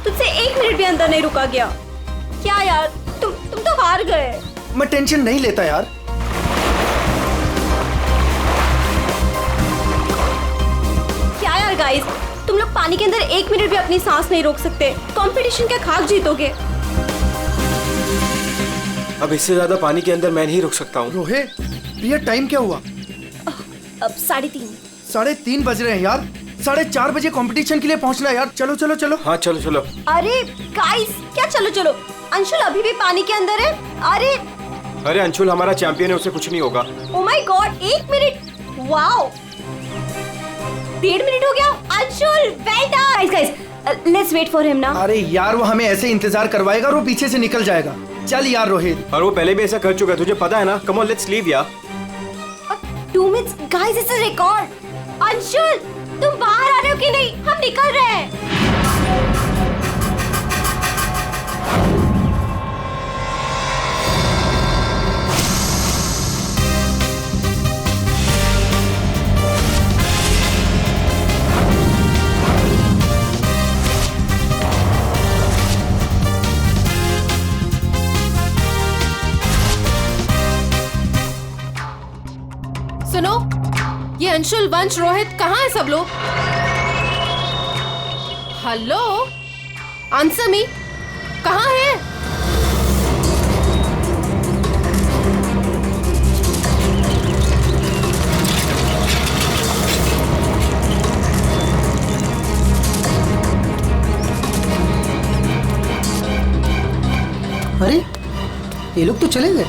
तुझसे 1 मिनट भी अंदर नहीं रुका गया। क्या यार, तुम तो हार गए। मैं टेंशन नहीं लेता यार। क्या यार गाइस, तुम लोग पानी के अंदर 1 मिनट भी अपनी सांस नहीं रोक सकते। कंपटीशन क्या खाक जीतोगे? अब इससे ज्यादा पानी के अंदर मैं नहीं रुक सकता हूँ। रोहित, प्रिया टाइम क्या हुआ? अब 3:30। 3:30 बज रहे हैं यार। 4:30 बजे कंपटीशन के लिए पहुंचना है यार। चलो चलो चलो। हाँ चलो चलो। अरे गाइस, क्या चलो चलो? अंशुल अभी भी पानी के अंदर है। अरे अंशुल हमारा चैंपियन है, उसे कुछ नहीं होगा। Oh my god, 1 minute. Wow, 1.5 minute हो गया। Anshul well done. Guys let's wait for him ना। अरे यार, वो हमें ऐसे इंतजार करवाएगा और वो पीछे से निकल जाएगा। चल यार रोहित। और वो पहले भी ऐसा कर चुका है, तुझे पता है ना। कम ऑन लेट्स लीव यार। 2 minutes guys, it's a record. Anshul तुम बाहर आ रहे हो कि नहीं? हम निकल रहे हैं। सुनो, ये अंशुल, वंश, रोहित कहाँ है सब लोग? हेलो, आंसर मी, कहाँ है? अरे ये लोग तो चले गए।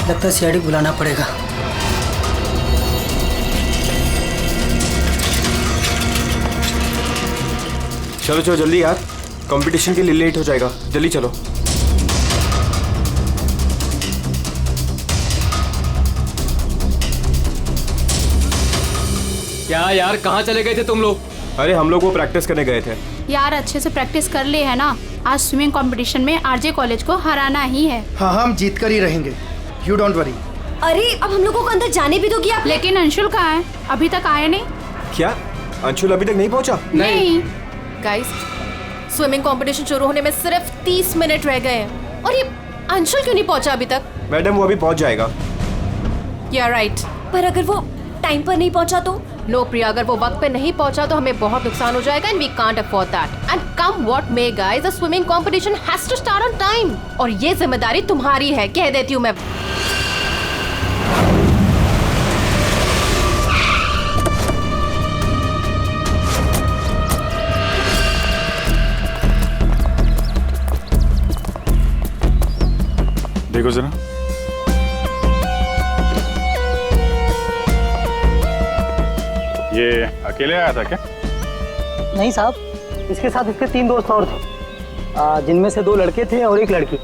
लगता है सीआईडी बुलाना पड़ेगा। चलो चलो जल्दी यार, कंपटीशन के लिए लेट हो जाएगा। जल्दी चलो। क्या यार, कहाँ चले गए थे तुम लोग? अरे हम लोग वो प्रैक्टिस करने गए थे यार। अच्छे से प्रैक्टिस कर ले है ना। आज स्विमिंग कंपटीशन में आरजे कॉलेज को हराना ही है। हाँ हम जीत कर ही रहेंगे, यू डोंट वरी। अरे अब हम लोगों को अंदर जाने भी दोगी आप? लेकिन अंशुल कहाँ है? अभी तक आया नहीं। क्या अंशुल अभी तक नहीं पहुंचा? नहीं। गाइस, स्विमिंग कंपटीशन शुरू होने में सिर्फ 30 मिनट रह गए हैं और ये अंशुल क्यों नहीं पहुंचा अभी तक? मैडम वो अभी पहुंच जाएगा। या राइट। पर अगर वो टाइम पर नहीं पहुंचा तो? नो प्रिया, अगर वो वक्त पे नहीं पहुंचा तो हमें बहुत नुकसान हो जाएगा and we can't afford that. And come what may guys, the swimming competition has to start on time और ये जिम्मेदारी तुम्हारी है, कह देती हूँ मैं। देखो जरा, ये अकेले आया था क्या? नहीं साहब, इसके साथ इसके 3 दोस्त और थे, जिनमें से 2 लड़के थे और 1 लड़की।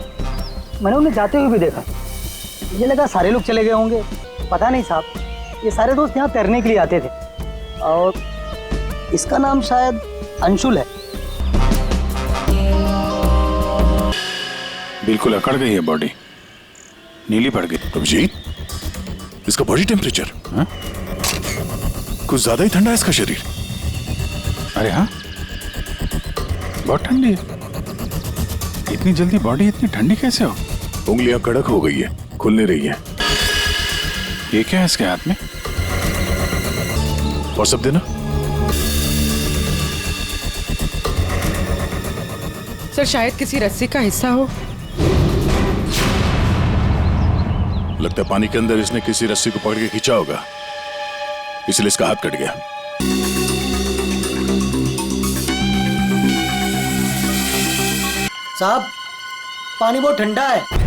मैंने उन्हें जाते हुए भी देखा। मुझे लगा सारे लोग चले गए होंगे। पता नहीं साहब, ये सारे दोस्त यहाँ तैरने के लिए आते थे और इसका नाम शायद अंशुल है। बिल्कुल अकड़ गई है बॉडी, नीली पड़ गई। अभिजीत, इसका बॉडी टेम्परेचर कुछ ज्यादा ही ठंडा है इसका शरीर। अरे हाँ, बहुत ठंडी है। इतनी जल्दी बॉडी इतनी ठंडी कैसे हो? उंगलियां कड़क हो गई है, खुल नहीं रही है। ये क्या है इसके हाथ में? और सब देना। सर शायद किसी रस्सी का हिस्सा हो। लगता है पानी के अंदर इसने किसी रस्सी को पकड़ के खींचा होगा, इसलिए इसका हाथ कट गया। साहब, पानी बहुत ठंडा है।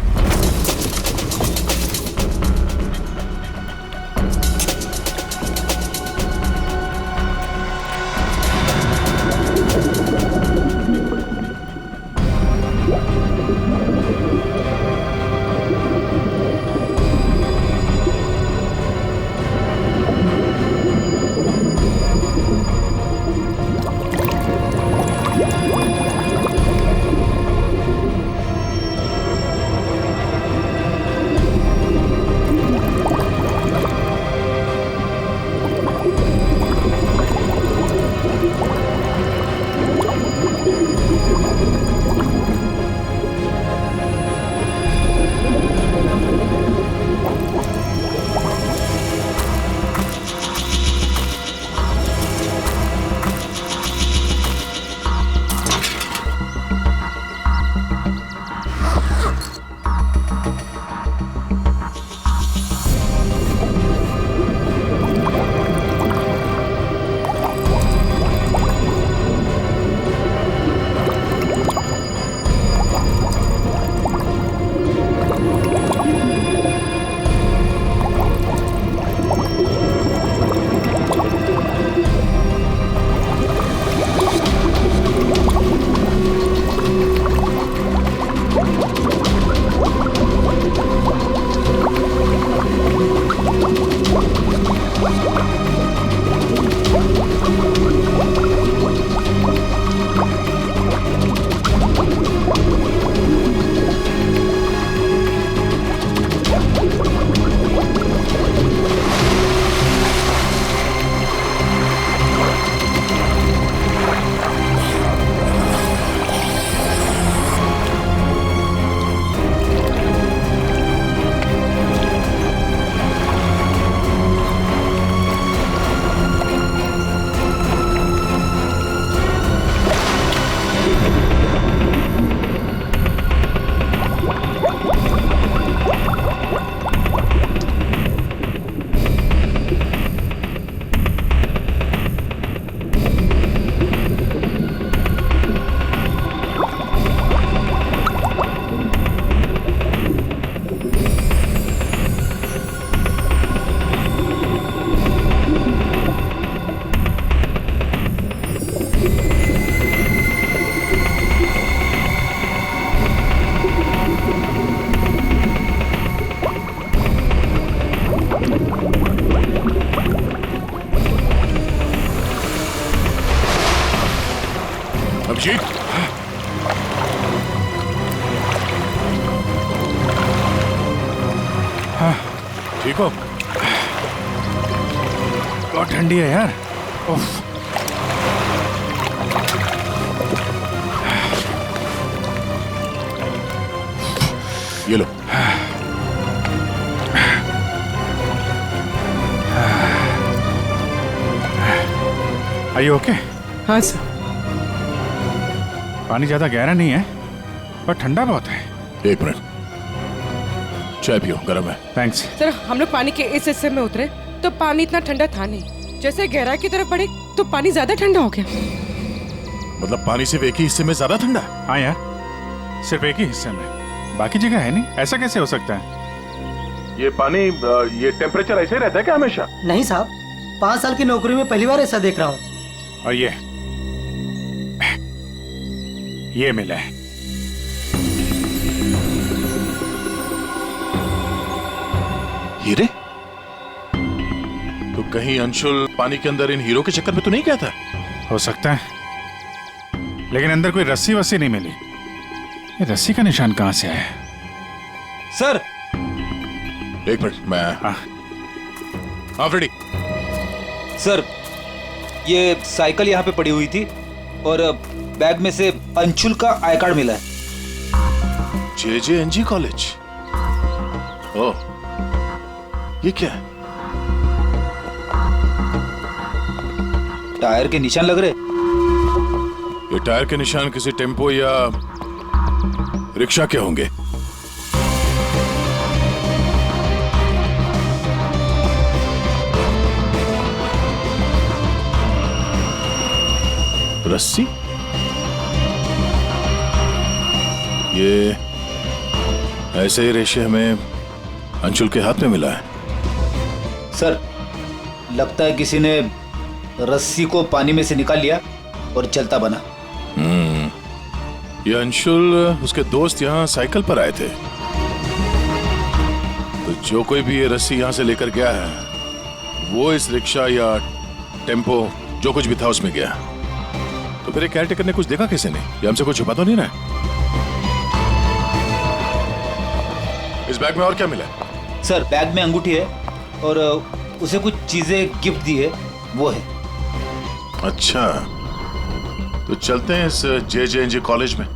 अभिजीत, हाँ, ठीक हो? बहुत ठंडी है यार। उफ। ये लो। Are you okay? हाँ सर। पानी ज्यादा गहरा नहीं है पर ठंडा बहुत है। एक मिनट, चाय पियो, गर्म है। थैंक्स। सर हम लोग पानी के इस हिस्से में उतरे तो पानी इतना ठंडा था नहीं, जैसे गहराई की तरफ बढ़े तो पानी ज्यादा ठंडा हो गया। मतलब पानी सिर्फ एक ही हिस्से में ज्यादा ठंडा? हाँ यार, सिर्फ एक ही हिस्से में, बाकी जगह है नहीं। ऐसा कैसे हो सकता है? ये पानी, ये टेम्परेचर ऐसे ही रहता है क्या हमेशा? नहीं साहब, 5 साल की नौकरी में पहली बार ऐसा देख रहा हूँ। और ये मिला है। हीरे? तो कहीं अंशुल पानी के अंदर इन हीरो के चक्कर में तो नहीं गया था? हो सकता है, लेकिन अंदर कोई रस्सी वस्सी नहीं मिली। ये रस्सी का निशान कहां से आया? सर एक मिनट, मैं हाँ फ्रेडी। सर ये साइकिल यहाँ पे पड़ी हुई थी और बैग में से अंशुल का आई कार्ड मिला है। JJNG college? ओह, ये क्या है? टायर के निशान लग रहे। ये टायर के निशान किसी टेम्पो या रिक्शा के होंगे। रस्सी? ये ऐसे ही रेशे हमें अंशुल के हाथ में मिला है। सर लगता है किसी ने रस्सी को पानी में से निकाल लिया और चलता बना। ये अंशुल, उसके दोस्त यहाँ साइकिल पर आए थे, तो जो कोई भी ये रस्सी यहाँ से लेकर गया है वो इस रिक्शा या टेम्पो जो कुछ भी था उसमें गया। तो फिर केयर टेकर ने कुछ देखा किसी ने? ये हमसे कुछ छुपा तो नहीं रहा? इस बैग में और क्या मिला? सर बैग में अंगूठी है और उसे कुछ चीजें गिफ्ट दी है, वो है। अच्छा, तो चलते हैं इस JJNG कॉलेज में।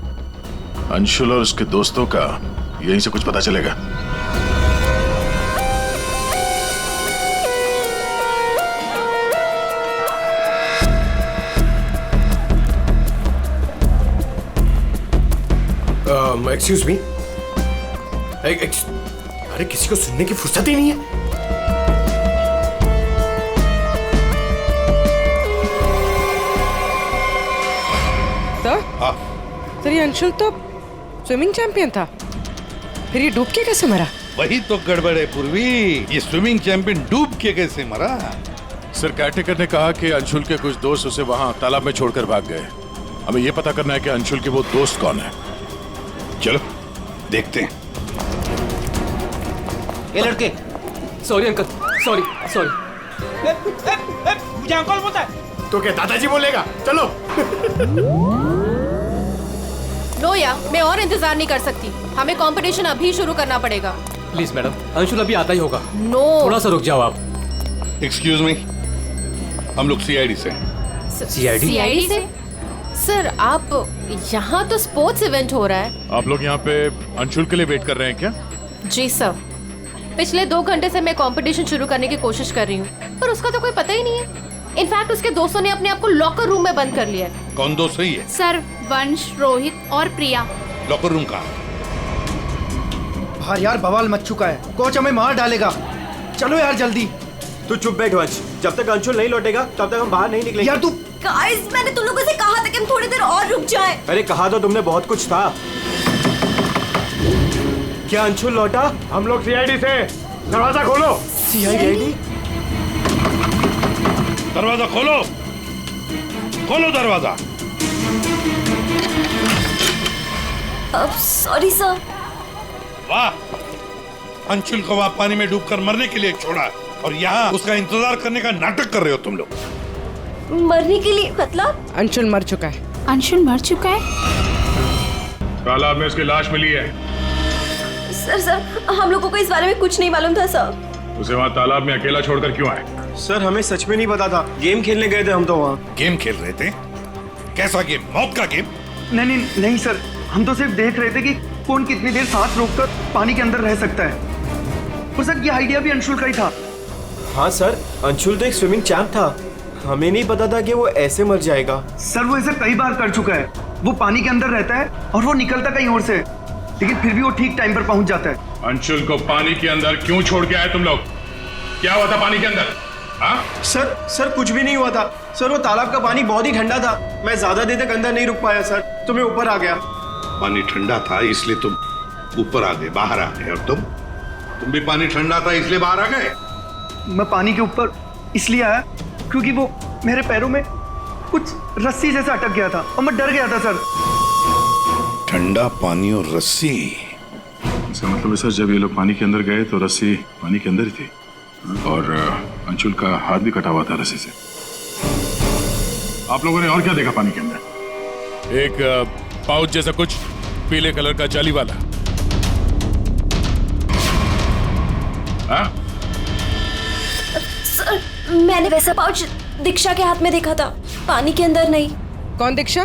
अंशुल और उसके दोस्तों का यहीं से कुछ पता चलेगा। Excuse me. अरे किसी को सुनने की फुर्सत ही नहीं है। सर ये अंशुल तो स्विमिंग चैंपियन था, फिर ये डूब के कैसे मरा? वही तो गड़बड़ है पूर्वी, ये स्विमिंग चैंपियन डूब के कैसे मरा? सर केयरटेकर ने कहा कि अंशुल के कुछ दोस्त उसे वहां तालाब में छोड़कर भाग गए। हमें यह पता करना है कि अंशुल के वो दोस्त कौन है। चलो देखते हैं। ये लड़के। Sorry uncle, sorry sorry. मुझे अंकल बोलता है तो क्या दादाजी बोलेगा? चलो। नो या, मैं और इंतजार नहीं कर सकती, हमें कंपटीशन अभी शुरू करना पड़ेगा। प्लीज मैडम, अंशुल अभी आता ही होगा। नो, थोड़ा सा रुक जाओ आप। एक्सक्यूज मी, हम लोग CID से। CID से? सर आप यहाँ तो स्पोर्ट्स इवेंट हो रहा है। आप लोग यहाँ पे अंशुल के लिए वेट कर रहे हैं क्या? जी सर, पिछले 2 घंटे से मैं कंपटीशन शुरू करने की कोशिश कर रही हूँ, पर उसका तो कोई पता ही नहीं है। इनफैक्ट उसके दोस्तों ने अपने आप को लॉकर रूम में बंद कर लिया है। कौन दोस्त सही है? सर वंश, रोहित और प्रिया। लॉकर रूम का? बाहर यार बवाल मच चुका है, कोच हमें मार डालेगा। चलो यार जल्दी। तू चुप बैठ वंश, जब तक अंशुल नहीं लौटेगा तब तक हम बाहर नहीं निकलेंगे। यार तू। गाइस मैंने तुम लोगों से कहा था कि हम थोड़ी देर और रुक जाएं। अरे कहा तो तुमने बहुत कुछ था। क्या अंशुल लौटा? हम लोग CID से। दरवाजा खोलो। CID? दरवाजा खोलो, खोलो दरवाजा। अब सॉरी सर। वाह, अंशुल को वहां पानी में डूबकर मरने के लिए छोड़ा और यहाँ उसका इंतजार करने का नाटक कर रहे हो तुम लोग। मरने के लिए मतलब? अंशुल मर चुका है। अंशुल मर चुका है? तालाब में उसकी लाश मिली है। सर हम लोगों को इस बारे में कुछ नहीं मालूम था सर। उसे वहाँ तालाब में अकेला छोड़कर क्यों आए? सर हमें सच में नहीं पता था, गेम खेलने गए थे हम तो वहाँ। गेम खेल रहे थे? कैसा गेम? मौत का गेम? नहीं सर, हम तो सिर्फ देख रहे थे कि कौन कितनी देर सांस रोककर पानी के अंदर रह सकता है। और सर ये आइडिया भी अंशुल का ही था। हाँ सर, अंशुल तो एक स्विमिंग चैंप था, हमें नहीं पता था कि वो ऐसे मर जाएगा। सर वो ऐसा कई बार कर चुका है। वो पानी के अंदर रहता है और वो निकलता कहीं और से, लेकिन फिर भी वो ठीक टाइम पर पहुंच जाता है। अंशुल को पानी के अंदर क्यों छोड़ के आए तुम लोग? क्या हुआ था पानी के अंदर? हाँ? सर कुछ भी नहीं हुआ था सर, वो तालाब का पानी बहुत ही ठंडा था, मैं ज्यादा देर तक अंदर नहीं रुक पाया सर, तो मैं ऊपर आ गया। पानी ठंडा था इसलिए तुम ऊपर आ गए, बाहर आ गए। और तुम भी पानी ठंडा था इसलिए बाहर आ गए? मैं पानी के ऊपर इसलिए आया क्योंकि वो मेरे पैरों में कुछ रस्सी जैसा अटक गया था और मैं डर गया था सर। ठंडा पानी और रस्सी? इसका मतलब है सर, जब ये लोग पानी के अंदर गए तो रस्सी पानी के अंदर ही थी और अंशुल का हाथ भी कटा हुआ था रस्सी से। आप लोगों ने और क्या देखा पानी के अंदर? एक पाउच जैसा कुछ, पीले कलर का जाली वाला। हाँ? सर मैंने वैसा पाउच दीक्षा के हाथ में देखा था, पानी के अंदर नहीं। कौन दीक्षा?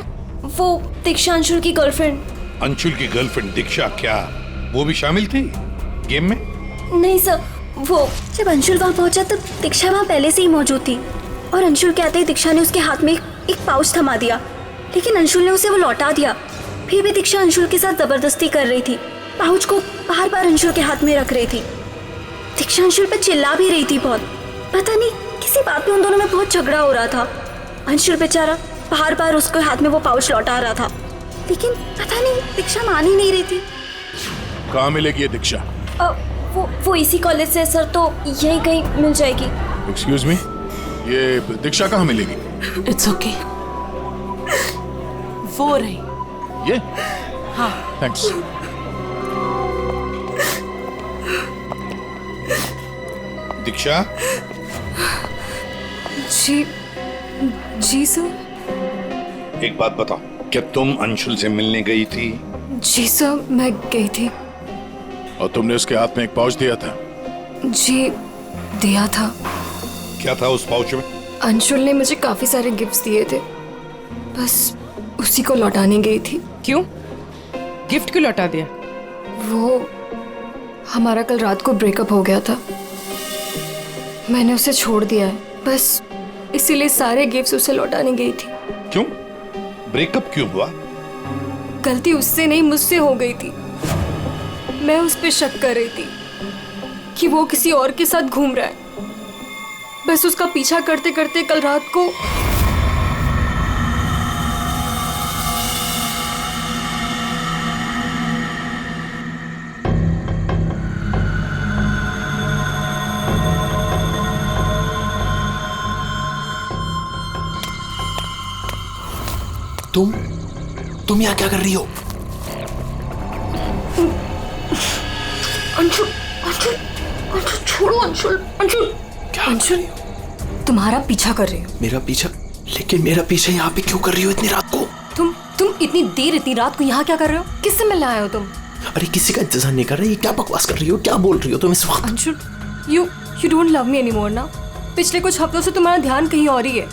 वो दीक्षा अंशुल की गर्लफ्रेंड। अंशुल की गर्लफ्रेंड दीक्षा, क्या वो भी शामिल थी गेम में? नहीं सर, वो जब अंशुल वहाँ पहुंचा तब दीक्षा वहाँ पहले से ही मौजूद थी और अंशुल के आते ही दीक्षा ने उसके हाथ में एक पाउच थमा दिया, लेकिन अंशुल ने उसे वो लौटा दिया। फिर भी दीक्षा अंशुल के साथ जबरदस्ती कर रही थी, पाउच को बार बार अंशुल के हाथ में रख रही थी। दीक्षा अंशुल पर चिल्ला भी रही थी बहुत, पता नहीं किसी बात पे उन दोनों में बहुत झगड़ा हो रहा था। अंशुल बेचारा बार बार उसके हाथ में वो पाउच लौटा रहा था, लेकिन पता नहीं दीक्षा मान ही नहीं रही थी। कहाँ मिलेगी ये दीक्षा? वो इसी कॉलेज से सर, तो यहीं कहीं मिल जाएगी। एक्सक्यूज मी, ये दीक्षा कहाँ मिलेगी? इट्स ओके, वो रही। ये? हाँ थैंक्स। दीक्षा? जी सर। एक बात बताओ, क्या तुम अंशुल से मिलने गई थी? जी सर, मैं गई थी। और तुमने उसके हाथ में एक पाउच दिया था? जी दिया था। क्या था उस पाउच में? अंशुल ने मुझे काफी सारे गिफ्ट्स दिए थे, बस उसी को लौटाने गई थी। क्यों? गिफ्ट क्यों लौटा दिया? वो हमारा कल रात को ब्रेकअप हो गया था, मैंने उसे छोड़ दिया है, बस इसीलिए सारे गिफ्ट्स उसे लौटाने गई थी। क्यों? ब्रेकअप क्यों हुआ? गलती उससे नहीं मुझसे हो गई थी। मैं उस पे शक कर रही थी कि वो किसी और के साथ घूम रहा है, बस उसका पीछा करते करते कल रात को तुम यहाँ क्या कर रही हो? अंशुल, अंशुल, अंशुल छोड़ो अंशुल, अंशुल। क्या अंशुल, तुम्हारा पीछा कर रही हो। मेरा पीछा? लेकिन मेरा पीछा यहाँ पे क्यों कर रही हो इतनी रात को? तुम इतनी देर इतनी रात को यहाँ क्या कर रहे हो? किससे मिलने आए हो तुम? अरे किसी का इंतजार नहीं कर रही, ये क्या बकवास कर रही हो, क्या बोल रही हो तुम इस वक्त? Anshul, you don't love me anymore ना? पिछले कुछ हफ्तों से तुम्हारा ध्यान कहीं और ही है।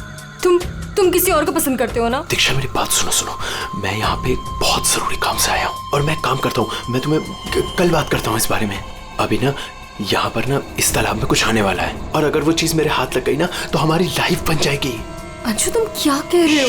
तुम किसी और को पसंद करते हो ना? दीक्षा मेरी बात सुनो, मैं यहाँ पे बहुत जरूरी काम से आया हूँ और मैं काम करता हूँ, मैं तुम्हें कल बात करता हूँ इस बारे में। अभी ना यहाँ पर ना इस तालाब में कुछ आने वाला है और अगर वो चीज मेरे हाथ लग गई ना तो हमारी लाइफ बन जाएगी। अंशु तुम क्या कह रहे हो?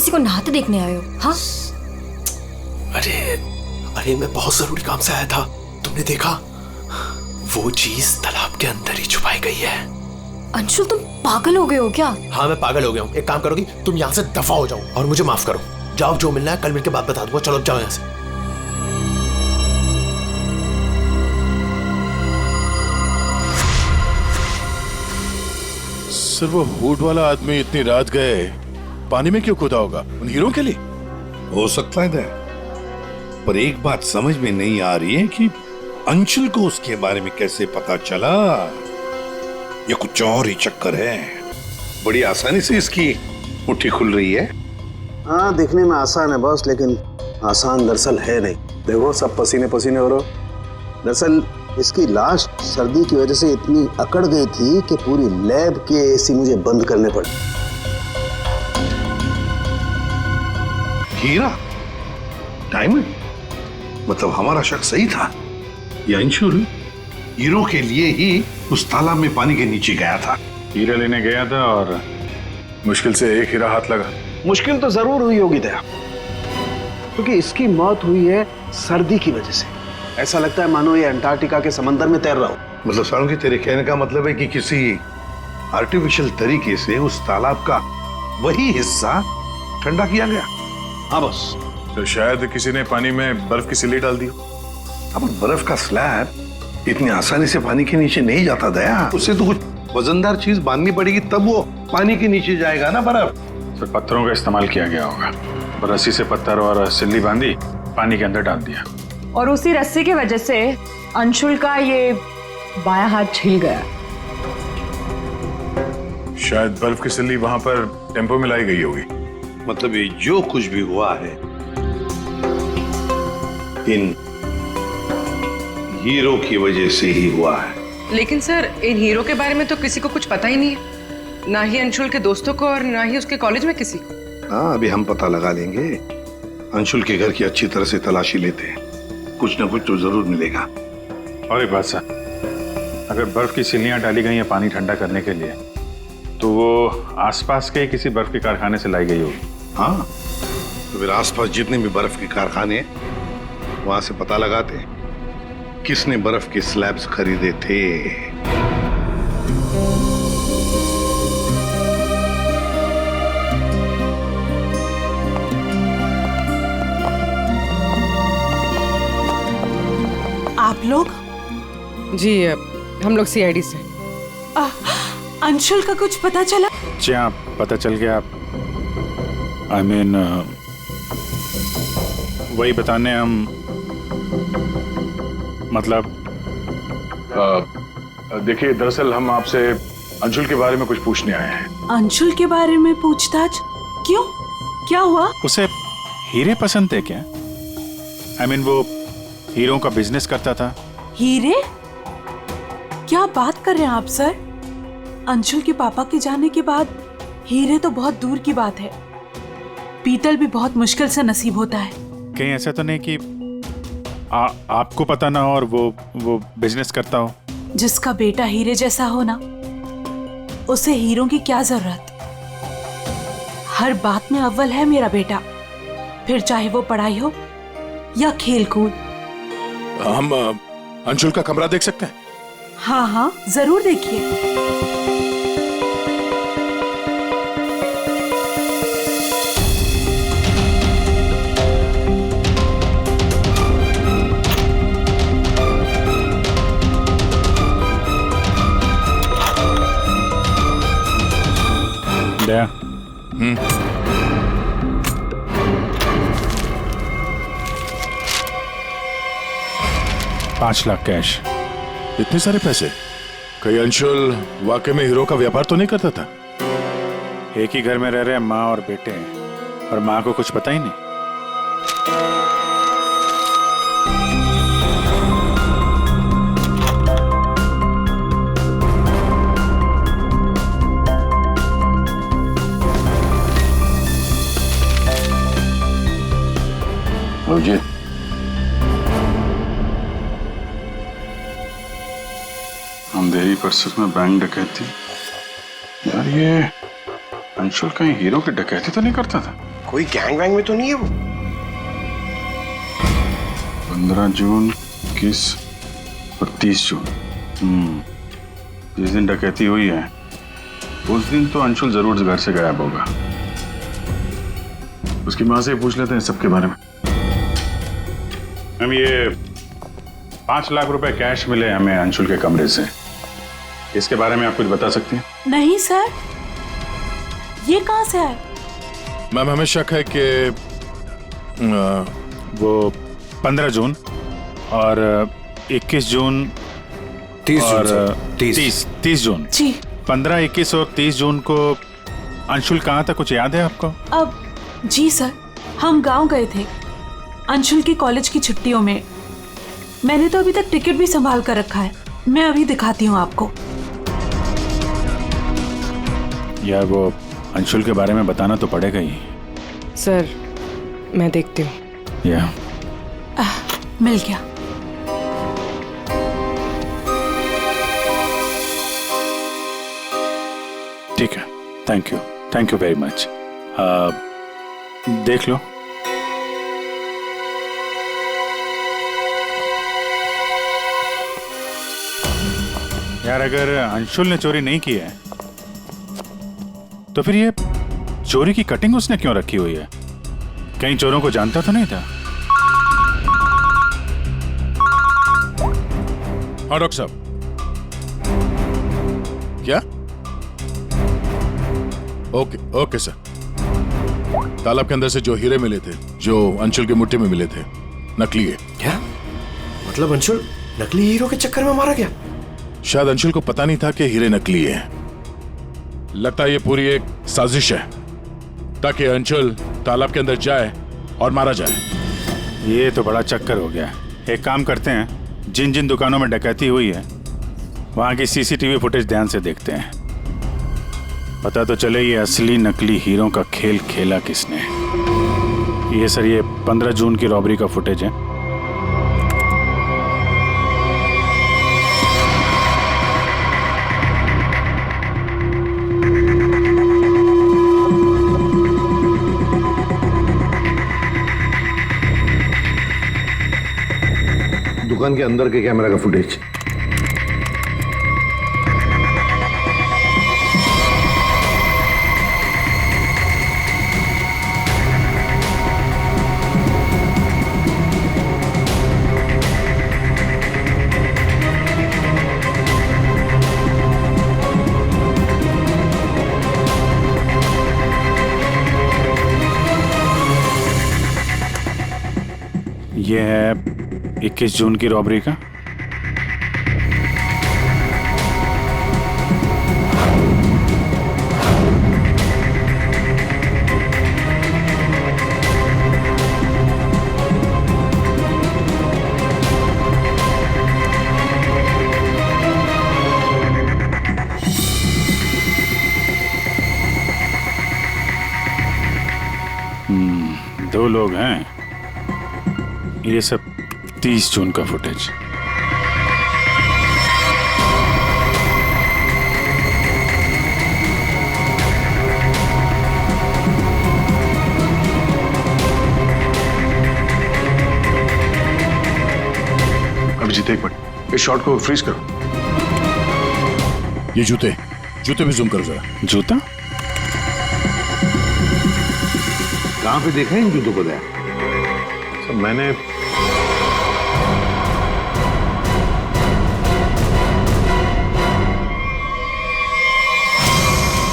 किसी को नहाते देखने आए हो? हाँ, अरे मैं बहुत जरूरी काम से आया था। तुमने देखा? वो चीज तालाब के अंदर ही छुपाई गई है। अंशुल तुम पागल हो गए हो क्या? हाँ मैं पागल हो गया हूँ। एक काम करोगी, तुम यहाँ से दफा हो जाओ और मुझे माफ करो। जाओ, जो मिलना है कल मिलके बात बता दूंगा। चलो जाओ यहाँ से। सर वो हुड वाला आदमी इतनी रात गए पानी में क्यों कूदा होगा? उन हीरो के लिए हो सकता है, पर एक बात समझ में नहीं आ रही है कि अंशुल को उसके बारे में कैसे पता चला। या कुछ और ही चक्कर है। बड़ी आसानी से इसकी मुट्ठी खुल रही है। हाँ, दिखने में आसान है बॉस, लेकिन आसान दरअसल है नहीं। देखो सब पसीने पसीने हो रहे। दरअसल इसकी लाश सर्दी की वजह से इतनी अकड़ गई थी कि पूरी लैब के एसी मुझे बंद करने पड़े। हीरा, डायमंड, मतलब हमारा शक सही था। ये अंशुल हीरो के लिए ही उस तालाब में पानी के नीचे गया था। हीरा लेने गया था और मुश्किल से एक हीरा हाथ लगा। मुश्किल तो जरूर हुई होगी दया, क्योंकि इसकी मौत हुई है सर्दी की वजह से। ऐसा लगता है मानो ये अंटार्कटिका के समंदर में तैर रहा हो। मतलब सालू तेरे कहने का मतलब है कि किसी आर्टिफिशियल तरीके से उस तालाब का वही हिस्सा ठंडा किया गया। हाँ बस। तो शायद किसी ने पानी में बर्फ की सिल्ली डाल दी। अब बर्फ का स्लैब इतनी आसानी से पानी के नीचे नहीं जाता दया। उससे तो कुछ वजनदार चीज बांधनी पड़ेगी, तब वो पानी के नीचे जाएगा ना बर्फ। तो पत्थरों का इस्तेमाल किया गया होगा। रस्सी से पत्थर और सिल्ली बांधी, पानी के अंदर डाल दिया। और उसी रस्सी की वजह से अंशुल का ये बायां हाथ छिल गया। शायद बर्फ की सिल्ली वहां पर टेम्पो में लाई गई होगी। मतलब ये जो कुछ भी हुआ है इन हीरो की वजह से ही हुआ है। लेकिन सर, इन हीरो के बारे में तो किसी को कुछ पता ही नहीं है, ना ही अंशुल के दोस्तों को और ना ही उसके कॉलेज में किसी को। हाँ, अभी हम पता लगा लेंगे। अंशुल के घर की अच्छी तरह से तलाशी लेते हैं, कुछ ना कुछ तो जरूर मिलेगा। और एक बात सर, अगर बर्फ की सिल्लियां डाली गई हैं पानी ठंडा करने के लिए, तो वो आसपास के किसी बर्फ के कारखाने से लाई गई होगी। हाँ, तो फिर आसपास जितने भी बर्फ के कारखाने हैं, वहां से पता लगाते हैं किसने बर्फ के स्लैब्स खरीदे थे। आप लोग? जी, हम लोग सीआईडी से। अंशुल का कुछ पता चला? जी हाँ, पता चल गया। I mean, वही बताने हम, मतलब देखिए, दरअसल हम आपसे अंशुल के बारे में कुछ पूछने आए हैं। अंशुल के बारे में पूछताछ? क्यों? क्या हुआ? उसे हीरे पसंद थे क्या? I mean, वो हीरो का बिजनेस करता था। हीरे? क्या बात कर रहे हैं आप सर? अंशुल के पापा के जाने के बाद हीरे तो बहुत दूर की बात है। पीतल भी बहुत मुश्किल से नसीब होता है। कहीं ऐसा तो नहीं कि आपको पता ना हो और वो बिजनेस करता हो? जिसका बेटा हीरे जैसा हो ना, उसे हीरो की क्या जरूरत। हर बात में अव्वल है मेरा बेटा, फिर चाहे वो पढ़ाई हो या खेल कूद। हम अंशुल का कमरा देख सकते हैं? हाँ हाँ, जरूर देखिए। दया। 5 लाख कैश। इतने सारे पैसे? कहीं अंशुल वाकई में हीरो का व्यापार तो नहीं करता था? एक ही घर में रह रहे हैं माँ और बेटे, और माँ को कुछ पता ही नहीं। जी, अंधेरी परिसर में बैंक डकैती। यार ये अंशुल कहीं हीरो की डकैती तो नहीं करता था? कोई गैंग वैंग में तो नहीं है वो? 15 जून, 21 और 30 जून। जिस दिन डकैती हुई है उस दिन तो अंशुल जरूर घर से गायब होगा। उसकी माँ से पूछ लेते हैं सबके बारे में। मैम, ये 5 लाख रुपए कैश मिले हमें अंशुल के कमरे से, इसके बारे में आप कुछ बता सकती हैं? नहीं सर, ये कहाँ से आए? मैम, हमें शक है कि वो 15 जून और 21 जून 30 और जून 30 जून जी। 15, 21 और 30 जून को अंशुल कहाँ था, कुछ याद है आपको? अब जी सर, हम गांव गए थे अंशुल की कॉलेज की छुट्टियों में। मैंने तो अभी तक टिकट भी संभाल कर रखा है, मैं अभी दिखाती हूँ आपको। यार वो अंशुल के बारे में बताना तो पड़ेगा ही। सर मैं देखती हूँ। या मिल गया। ठीक है, थैंक यू वेरी मच। देख लो। यार अगर अंशुल ने चोरी नहीं की है तो फिर ये चोरी की कटिंग उसने क्यों रखी हुई है? कहीं चोरों को जानता तो नहीं था? हाँ डॉक्टर साहब। क्या? Okay sir. तालाब के अंदर से जो हीरे मिले थे, जो अंशुल की मुट्ठी में मिले थे, नकली है। क्या मतलब? अंशुल नकली हीरो के चक्कर में मारा गया? शायद अंशुल को पता नहीं था कि हीरे नकली है। लगता है ये पूरी एक साजिश है ताकि अंशुल तालाब के अंदर जाए और मारा जाए। ये तो बड़ा चक्कर हो गया। एक काम करते हैं, जिन जिन दुकानों में डकैती हुई है वहां की सीसीटीवी फुटेज ध्यान से देखते हैं, पता तो चले ये असली नकली हीरो का खेल खेला किसने। ये सर, ये 15 जून की रॉबरी का फुटेज है। दुकान के अंदर के कैमरा का फुटेज। ये है 21 जून की रॉबरी का। दो लोग हैं। ये सब 30 जून का फुटेज। अभिजीत एक मिनट, इस शॉट को फ्रीज करो। ये जूते भी जूम करो जरा। जूता कहाँ पे देखा है इन जूतों को? सब मैंने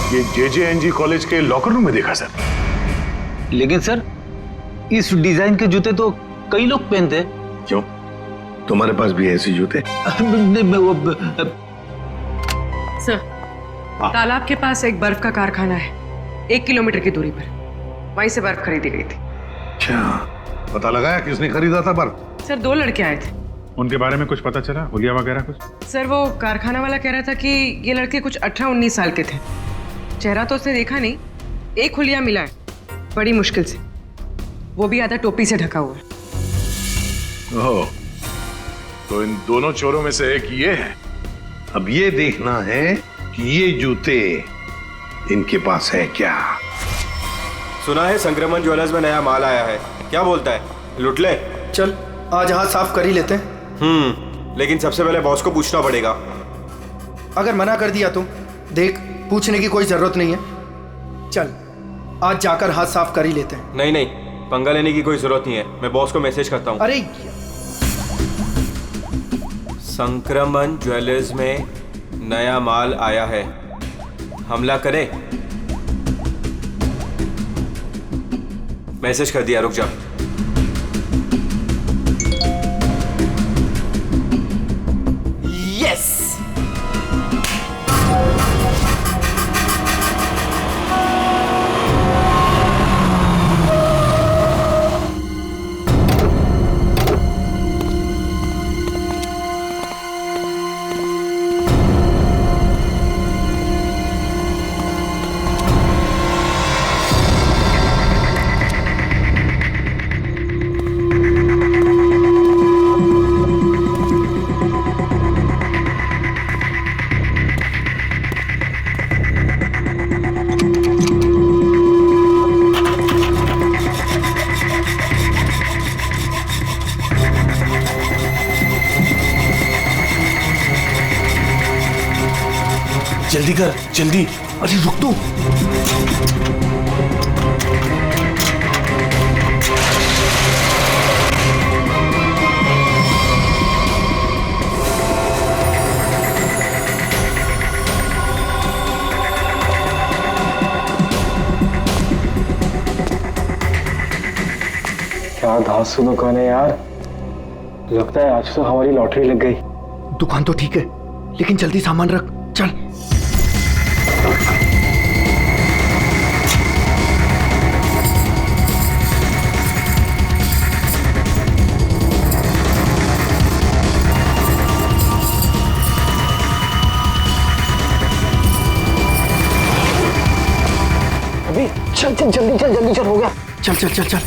ये JJNG कॉलेज के लॉकर रूम में देखा सर। लेकिन सर, इस डिजाइन के जूते तो कई लोग पहनते हैं। क्यों, तुम्हारे पास भी ऐसे जूते? सर, तालाब के पास एक बर्फ का कारखाना है, 1 किलोमीटर की दूरी पर। वहीं से बर्फ खरीदी गई थी। अच्छा, पता लगाया किसने खरीदा था बर्फ? सर 2 लड़के आए थे। उनके बारे में कुछ पता चला, हुलिया वगैरह कुछ? सर वो कारखाना वाला कह रहा था कि ये लड़के कुछ 18-19 साल के थे। चेहरा तो उसने देखा नहीं, एक हुलिया मिला है बड़ी मुश्किल से, वो भी आधा टोपी से ढका हुआ है। ओह, तो इन दोनों चोरों में से एक ये है। अब ये देखना है कि ये जूते इनके पास है क्या। सुना है संक्रमण ज्वेलर्स में नया माल आया है, क्या बोलता है, लुट ले? चल आज हाथ साफ कर ही लेते हैं। लेकिन सबसे पहले बॉस को पूछना पड़ेगा। अगर मना कर दिया तो देख, पूछने की कोई जरूरत नहीं है। चल आज जाकर हाथ साफ कर ही लेते हैं। नहीं नहीं, पंगा लेने की कोई जरूरत नहीं है, मैं बॉस को मैसेज करता हूँ। अरे संक्रमण ज्वेलर्स में नया माल आया है, हमला करे? मैसेज कर दिया, रुक जा। यस। जल्दी कर, जल्दी। अरे रुक तो। क्या धांसू दुकान है यार, लगता है आज तो हमारी लॉटरी लग गई। दुकान तो ठीक है, लेकिन जल्दी सामान रख, चल। अभी चल चल जल्दी चल, जल्दी चल, हो गया। चल चल चल चल।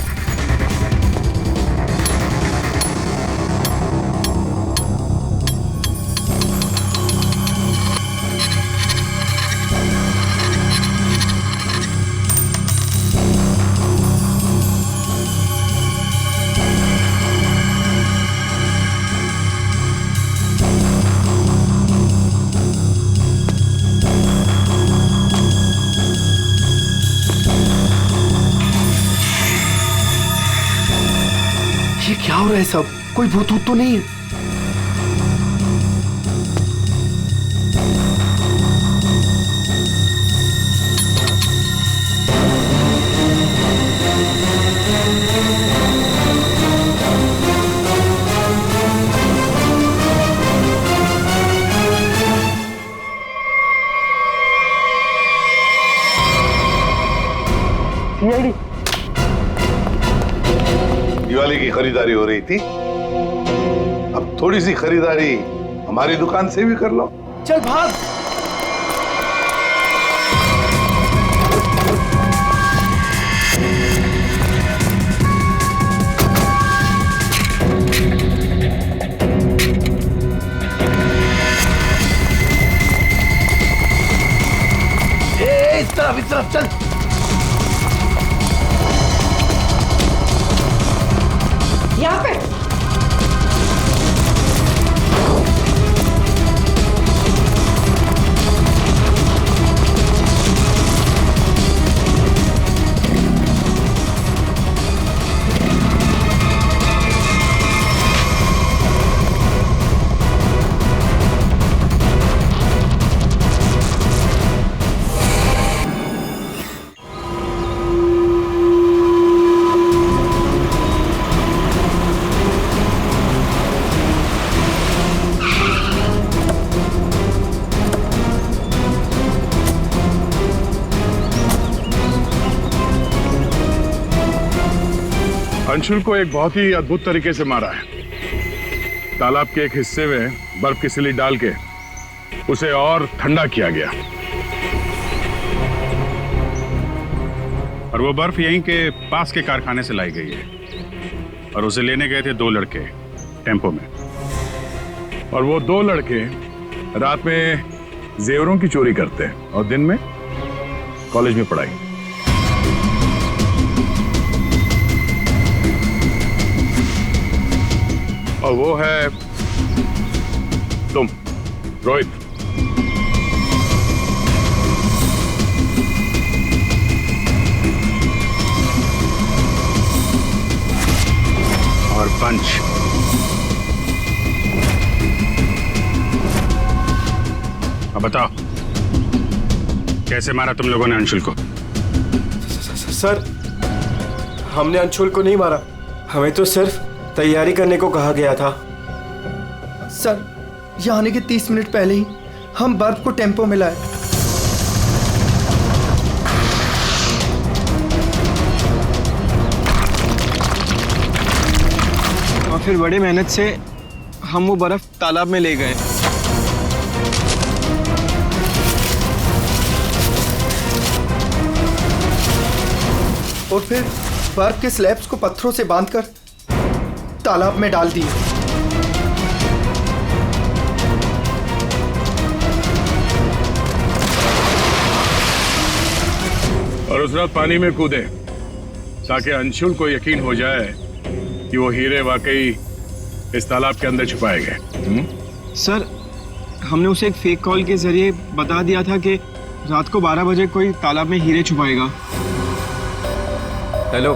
ये क्या हो रहा है सब? कोई भूत तो नहीं है? सीआईडी दिवाली की खरीदारी हो रही थी, अब थोड़ी सी खरीदारी हमारी दुकान से भी कर लो। चल भाग। इस तरफ चल। यहाँ पे अंशुल को एक बहुत ही अद्भुत तरीके से मारा है। तालाब के एक हिस्से में बर्फ की सिली डाल के उसे और ठंडा किया गया, और वो बर्फ यहीं के पास के कारखाने से लाई गई है, और उसे लेने गए थे 2 लड़के टेम्पो में, और वो 2 लड़के रात में जेवरों की चोरी करते हैं और दिन में कॉलेज में पढ़ाई। और वो है तुम, रोहित। और पंच। अब बताओ, कैसे मारा तुम लोगों ने अंशुल को? सर, हमने अंशुल को नहीं मारा, हमें तो सिर्फ तैयारी करने को कहा गया था। सर, यहाँ आने के 30 मिनट पहले ही हम बर्फ को टेम्पो में लाए। और फिर बड़ी मेहनत से हम वो बर्फ तालाब में ले गए। और फिर बर्फ के स्लैब्स को पत्थरों से बांधकर तालाब में डाल दिए। और उस रात पानी में कूदे ताकि अंशुल को यकीन हो जाए कि वो हीरे वाकई इस तालाब के अंदर छुपाए गए। सर, हमने उसे एक फेक कॉल के जरिए बता दिया था कि रात को 12 बजे कोई तालाब में हीरे छुपाएगा। हेलो,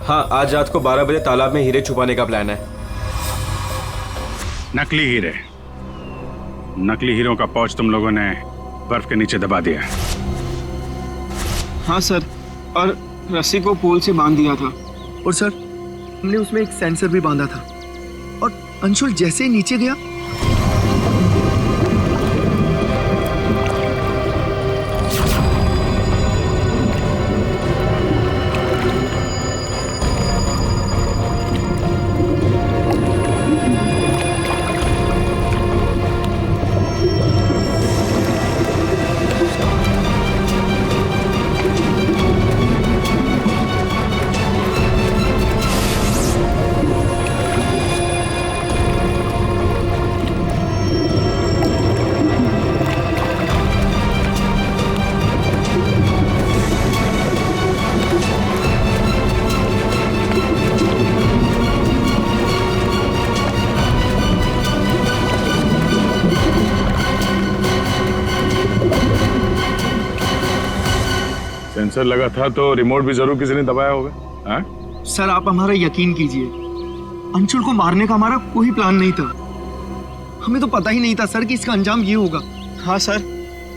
हाँ, आज रात को 12 बजे तालाब में हीरे छुपाने का प्लान है। नकली हीरे, नकली हीरों का पाउच तुम लोगों ने बर्फ के नीचे दबा दिया। हाँ सर, और रस्सी को पोल से बांध दिया था। और सर, हमने उसमें एक सेंसर भी बांधा था। और अंशुल जैसे ही नीचे गया, सेंसर लगा था तो रिमोट भी जरूर किसी ने दबाया होगा। हाँ? सर आप हमारा यकीन कीजिए, अंशुल को मारने का हमारा कोई प्लान नहीं था। हमें तो पता ही नहीं था सर कि इसका अंजाम ये होगा। हाँ सर,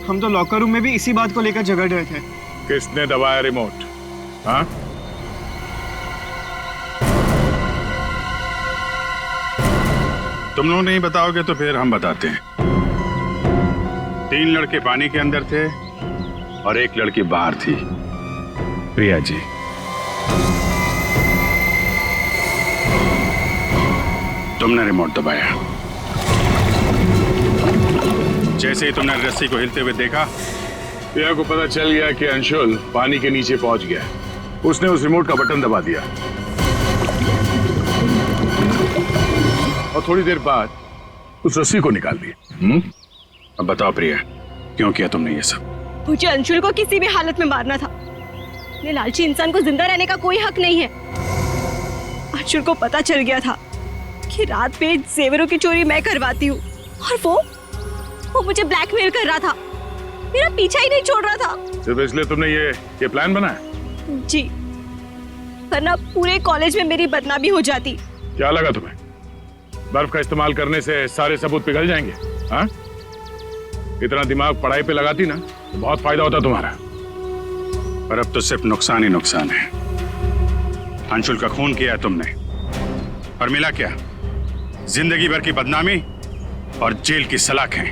हम तो लॉकर रूम में भी इसी बात को लेकर झगड़ रहे थे। किसने दबाया रिमोट? हाँ? तुम लोग नहीं बताओगे तो फिर हम बताते हैं। 3 लड़के पानी के अंदर थे और 1 लड़की बाहर थी, प्रिया जी। तुमने रिमोट दबाया। जैसे ही तुमने रस्सी को हिलते हुए देखा, प्रिया को पता चल गया कि अंशुल पानी के नीचे पहुंच गया। उसने उस रिमोट का बटन दबा दिया और थोड़ी देर बाद उस रस्सी को निकाल दिया। अब बताओ प्रिया, क्यों किया तुमने ये सब? मुझे अंशुल को किसी भी हालत में मारना था। ये लालची इंसान को जिंदा रहने का कोई हक नहीं है। अंशुल को पता चल गया था कि रात में जेवरों की चोरी मैं करवाती हूँ और वो मुझे ब्लैकमेल कर रहा था, मेरा पीछा ही नहीं छोड़ रहा था। सिर्फ इसलिए तुमने ये प्लान बनाया? जी, वरना पूरे कॉलेज में मेरी बदनामी हो जाती। क्या लगा तुम्हें बर्फ का इस्तेमाल करने से सारे सबूत पिघल जाएंगे? हाँ? इतना दिमाग पढ़ाई पे लगाती ना तो बहुत फायदा होता तुम्हारा। पर अब तो सिर्फ नुकसान ही नुकसान है। अंशुल का खून किया है तुमने, और मिला क्या? जिंदगी भर की बदनामी और जेल की सलाखें।